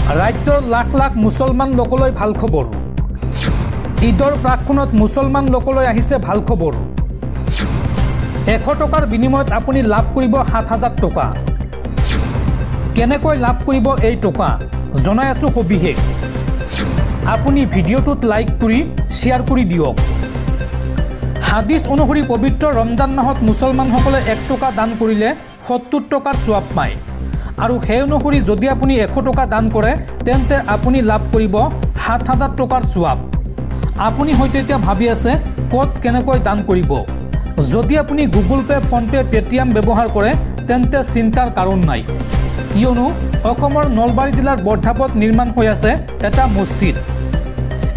ৰাজ্যৰ লাখ লাখ মুছলমান লোকলৈ ভাল খবৰ। ঈদৰ প্ৰাকক্ষণত মুছলমান লোকলৈ আহিছে ভাল খবৰ। 100 টকাৰ বিনিময়ত আপুনি লাভ কৰিব 7,000 টকা। কেনেকৈ লাভ কৰিব এই টকা জনাই আছোঁ সবিশেষ। আপুনি ভিডিঅ'টোত লাইক কৰি শ্বেয়াৰ কৰি দিয়ক। হাদিছ অনুসৰি পবিত্ৰ ৰমজান মাহত মুছলমানসকলে 1 টকা দান কৰিলে 70 টকাৰ সোৱাব পায়। আৰু সেই অনুসৰি যদি আপুনি 100 টকা দান কৰে তেন্তে আপুনি লাভ কৰিব 7,000 টকাৰ সোৱাব। আপুনি হয়তো এতিয়া ভাবি আছে ক'ত কেনেকৈ দান কৰিব। যদি আপুনি গুগল পে', ফোনপে', পেটিএম ব্যৱহাৰ কৰে তেন্তে চিন্তাৰ কাৰণ নাই, কিয়নো অসমৰ নলবাৰী জিলাৰ বৰধাপত নিৰ্মাণ হৈ আছে এটা মছজিদ।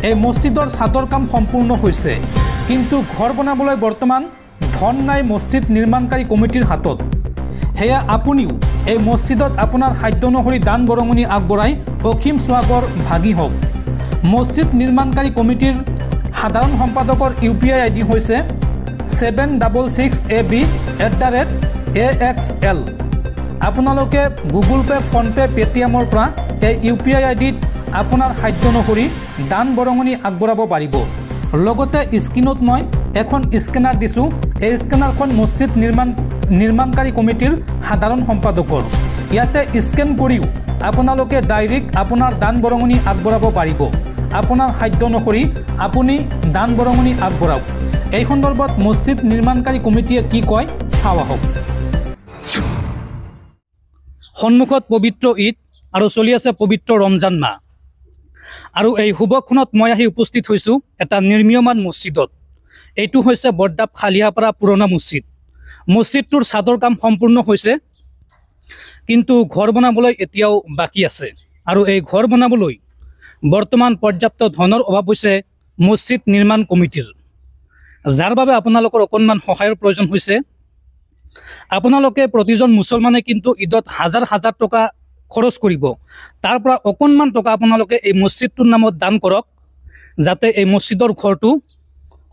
এই মছজিদৰ ছাদৰ কাম সম্পূৰ্ণ হৈছে, কিন্তু ঘৰ বনাবলৈ বৰ্তমান ধন নাই মছজিদ নিৰ্মাণকাৰী কমিটিৰ হাতত। সেয়া আপুনিও এই মছজিদত আপোনাৰ সাধ্য অনুসৰি দান বৰঙণি আগবঢ়াই অসীম স্বাগৰ ভাগি হওক। মছজিদ নিৰ্মাণকাৰী কমিটিৰ সাধাৰণ সম্পাদকৰ UPI ID হৈছে 766AB@AXL। আপোনালোকে গুগল পে', ফোনপে', পেটিএমৰ পৰা এই UPI IDত আপোনাৰ সাধ্য অনুসৰি দান বৰঙণি আগবঢ়াব পাৰিব। লগতে স্ক্ৰীনত মই এখন স্কেনাৰ দিছোঁ। এই স্কেনাৰখন মছজিদ নিৰ্মাণকাৰী কমিটিৰ সাধাৰণ সম্পাদকৰ। ইয়াতে স্কেন কৰিও আপোনালোকে ডাইৰেক্ট আপোনাৰ দান বৰঙণি আগবঢ়াব পাৰিব। আপোনাৰ সাধ্য অনুসৰি আপুনি দান বৰঙণি আগবঢ়াওক। এই সন্দৰ্ভত মছজিদ নিৰ্মাণকাৰী কমিটিয়ে কি কয় চাওঁ আহক। সন্মুখত পবিত্ৰ ঈদ আৰু চলি আছে পবিত্ৰ ৰমজান মাহ, আৰু এই শুভক্ষণত মই আহি উপস্থিত হৈছোঁ এটা নিৰ্মীয়মান মছজিদত। এইটো হৈছে বৰদাপ খালিয়াপাৰা পুৰণা মছজিদ। মছজিদটোৰ ছাদৰ কাম সম্পূৰ্ণ হৈছে, কিন্তু ঘৰ বনাবলৈ এতিয়াও বাকী আছে। আৰু এই ঘৰ বনাবলৈ বৰ্তমান পৰ্যাপ্ত ধনৰ অভাৱ হৈছে মছজিদ নিৰ্মাণ কমিটিৰ, যাৰ বাবে আপোনালোকৰ অকণমান সহায়ৰ প্ৰয়োজন হৈছে। আপোনালোকে প্ৰতিজন মুছলমানে কিন্তু ঈদত হাজাৰ হাজাৰ টকা খৰচ কৰিব। তাৰ পৰা অকণমান টকা আপোনালোকে এই মছজিদটোৰ নামত দান কৰক, যাতে এই মছজিদৰ ঘৰটো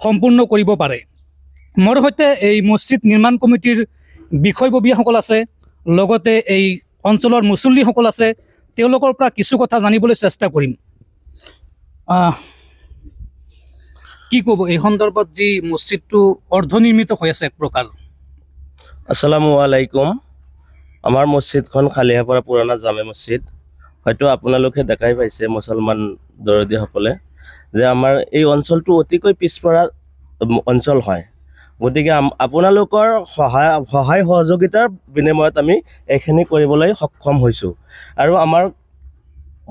সম্পূৰ্ণ কৰিব পাৰে। মোৰ সৈতে এই মছজিদ নিৰ্মাণ কমিটিৰ বিষয়ববীয়াসকল আছে, লগতে এই অঞ্চলৰ মুছল্লিসকল আছে। তেওঁলোকৰ পৰা কিছু কথা জানিবলৈ চেষ্টা কৰিম। কি ক'ব এই সন্দৰ্ভত, যি মছজিদটো অৰ্ধনিৰ্মিত হৈ আছে এক প্ৰকাৰ? আসসালামু আলাইকুম। আমাৰ মছজিদখন খালিয়াপাৰা পুৰণা জামে মছজিদ। হয়তো আপোনালোকে দেখাই পাইছে মুছলমান দৰদীসকলে যে আমাৰ এই অঞ্চলটো অতিকৈ পিছপৰা অঞ্চল হয়। গতিকে আপোনালোকৰ সহায় সহযোগিতাৰ বিনিময়ত আমি এইখিনি কৰিবলৈ সক্ষম হৈছোঁ। আৰু আমাৰ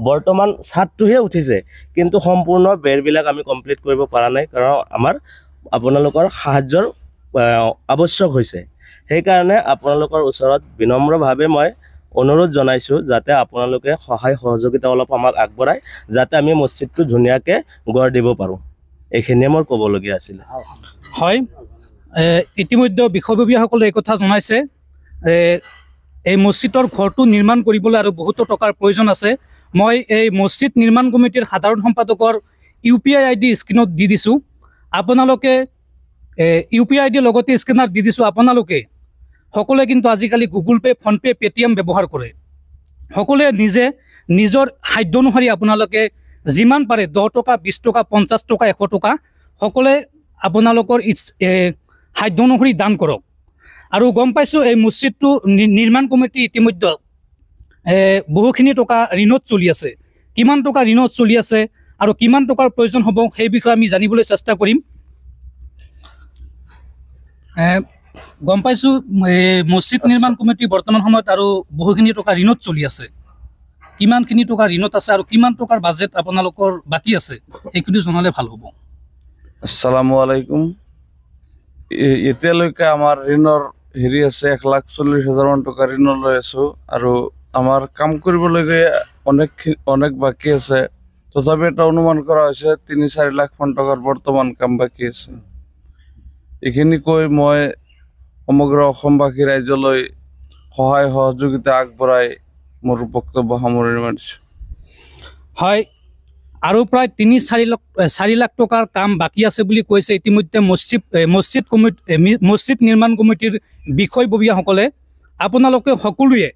বৰ্তমান ছাদটোহে উঠিছে, কিন্তু সম্পূৰ্ণ বেৰবিলাক আমি কমপ্লিট কৰিব পৰা নাই, কাৰণ আমাৰ আপোনালোকৰ সাহায্যৰ আৱশ্যক হৈছে। সেইকাৰণে আপোনালোকৰ ওচৰত বিনম্ৰভাৱে মই অনুৰোধ জনাইছোঁ যাতে আপোনালোকে সহায় সহযোগিতা অলপ আমাক আগবঢ়ায়, যাতে আমি মছজিদটো ধুনীয়াকৈ গঢ় দিব পাৰোঁ। এইখিনিয়ে মোৰ ক'বলগীয়া আছিলে। হয়, ইতিমধ্যে বিষয়ববীয়াসকলে এই কথা জনাইছে। এই মছজিদৰ ঘৰটো নিৰ্মাণ কৰিবলৈ আৰু বহুতো টকাৰ প্ৰয়োজন আছে। মই এই মছজিদ নিৰ্মাণ কমিটিৰ সাধাৰণ সম্পাদকৰ UPI ID স্ক্ৰীণত দি দিছোঁ। আপোনালোকে UPI ID লগতে স্কেনাৰ দি দিছোঁ। আপোনালোকে সকলোৱে কিন্তু আজিকালি গুগল পে', ফোনপে', পেটিএম ব্যৱহাৰ কৰে। সকলোৱে নিজৰ সাধ্য অনুসৰি আপোনালোকে যিমান পাৰে 10 টকা, 20 টকা, 50 টকা, 100 টকা সকলোৱে আপোনালোকৰ সাধ্য অনুসৰি দান কৰক। আৰু গম পাইছোঁ এই মছজিদটো নিৰ্মাণ কমিটি ইতিমধ্যে বহুখিনি টকা ঋণত চলি আছে। কিমান টকা ঋণত চলি আছে আৰু কিমান টকাৰ প্ৰয়োজন হ'ব সেই বিষয়ে আমি জানিবলৈ চেষ্টা কৰিম। গম পাইছোঁ মছজিদ নিৰ্মাণ কমিটি বৰ্তমান সময়ত আৰু বহুখিনি টকা ঋণত চলি আছে। কিমানখিনি টকা ঋণত আছে আৰু কিমান টকাৰ বাজেট আপোনালোকৰ বাকী আছে সেইখিনি জনালে ভাল হ'ব। আসসালামু আলাইকুম। এতিয়ালৈকে আমাৰ ঋণৰ আছে 1,40,000 মান টকা ঋণ লৈ আছোঁ, আৰু আমাৰ কাম কৰিবলগীয়া অনেক বাকী আছে। তথাপি এটা অনুমান কৰা হৈছে 3-4 লাখ মান টকাৰ বৰ্তমান কাম বাকী আছে। এইখিনি কৈ মই সমগ্ৰ অসমবাসী ৰাইজলৈ সহায় সহযোগিতা আগবঢ়াই মোৰ বক্তব্য সামৰণি মাৰিছোঁ। হয়, আৰু প্ৰায় 3-4 লাখ টকাৰ কাম বাকী আছে বুলি কৈছে ইতিমধ্যে মছজিদ নিৰ্মাণ কমিটিৰ বিষয়ববীয়াসকলে। আপোনালোকে সকলোৱে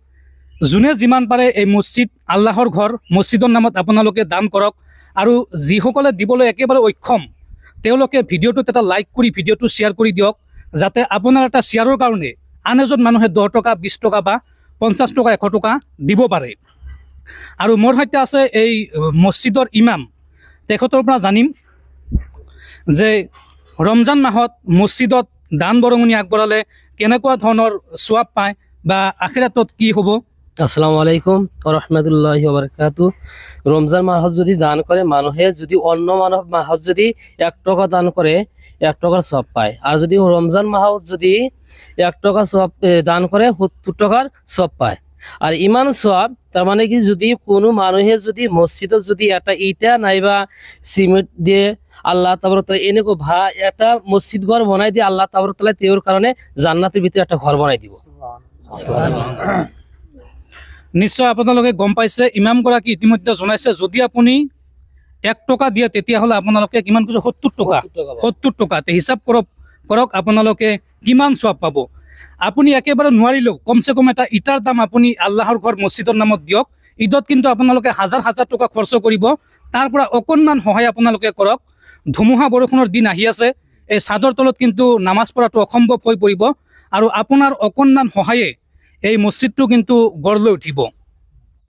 যোনে যিমান পাৰে এই মছজিদ আল্লাহৰ ঘৰ মছজিদৰ নামত আপোনালোকে দান কৰক আৰু যিসকলে দিবলৈ একেবাৰে অক্ষম তেওঁলোকে ভিডিঅ'টোত এটা লাইক কৰি ভিডিঅ'টো শ্বেয়াৰ কৰি দিয়ক যাতে আপোনাৰ এটা শ্বেয়াৰৰ কাৰণে আন এজন মানুহে 10 টকা 20 টকা বা 50 টকা 100 টকা দিব পাৰে। আৰু মোৰ সৈতে আছে এই মছজিদৰ ইমাম, তেখেতৰ পৰা জানিম যে ৰমজান মাহত মছজিদত দান বৰঙণি আগবঢ়ালে কেনেকুৱা ধৰণৰ সোৱাব পায় বা আখিৰাতত কি হ'ব। আসসালামু আলাইকুম রহমতুল্লাহি ওয়া বারাকাতু। রমজান মাহত যদি দান করে মানুহে যদি অন্য মাহত যদি 1 টাকা দান করে 1 টাকার সওয়াব পায়, আর যদি রমজান মাহত যদি 1 টাকা সওয়াব দান করে 70 টাকার সওয়াব পায়। আর ইমান সওয়াব তার মানে কি যদি কোনো মানুহে যদি মসজিদত যদি একটা ইটা নাইবা সিমেন্ট দিয়ে আল্লাহ তাবারক তাআলা এনেকো একটা মসজিদ ঘর বানাই দিয়ে আল্লাহ তাবারক তাআলা তেওর কারণে জান্নাতের ভিতরে একটা ঘর বানাই দিব। সুবহানাল্লাহ। নিশ্চয় আপোনালোকে গম পাইছে, ইমামগৰাকী ইতিমধ্যে জনাইছে যদি আপুনি 1 টকা দিয়ে তেতিয়াহ'লে আপোনালোকে কিমান কৈছে 70 টকা 70 টকাতে হিচাপ কৰক আপোনালোকে কিমান সওয়াব পাব। আপুনি একেবাৰে নোৱাৰিলেও কমচে কম এটা ইটাৰ দাম আপুনি আল্লাহৰ ঘৰ মছজিদৰ নামত দিয়ক। ঈদত কিন্তু আপোনালোকে হাজাৰ হাজাৰ টকা খৰচ কৰিব, তাৰ পৰা অকণমান সহায় আপোনালোকে কৰক। ধুমুহা বৰষুণৰ দিন আহি আছে, এই চাদৰ তলত কিন্তু নামাজ পঢ়াটো অসম্ভৱ হৈ পৰিব আৰু আপোনাৰ অকণমান সহায়ে এই মছজিদটো কিন্তু গঢ় লৈ উঠিব।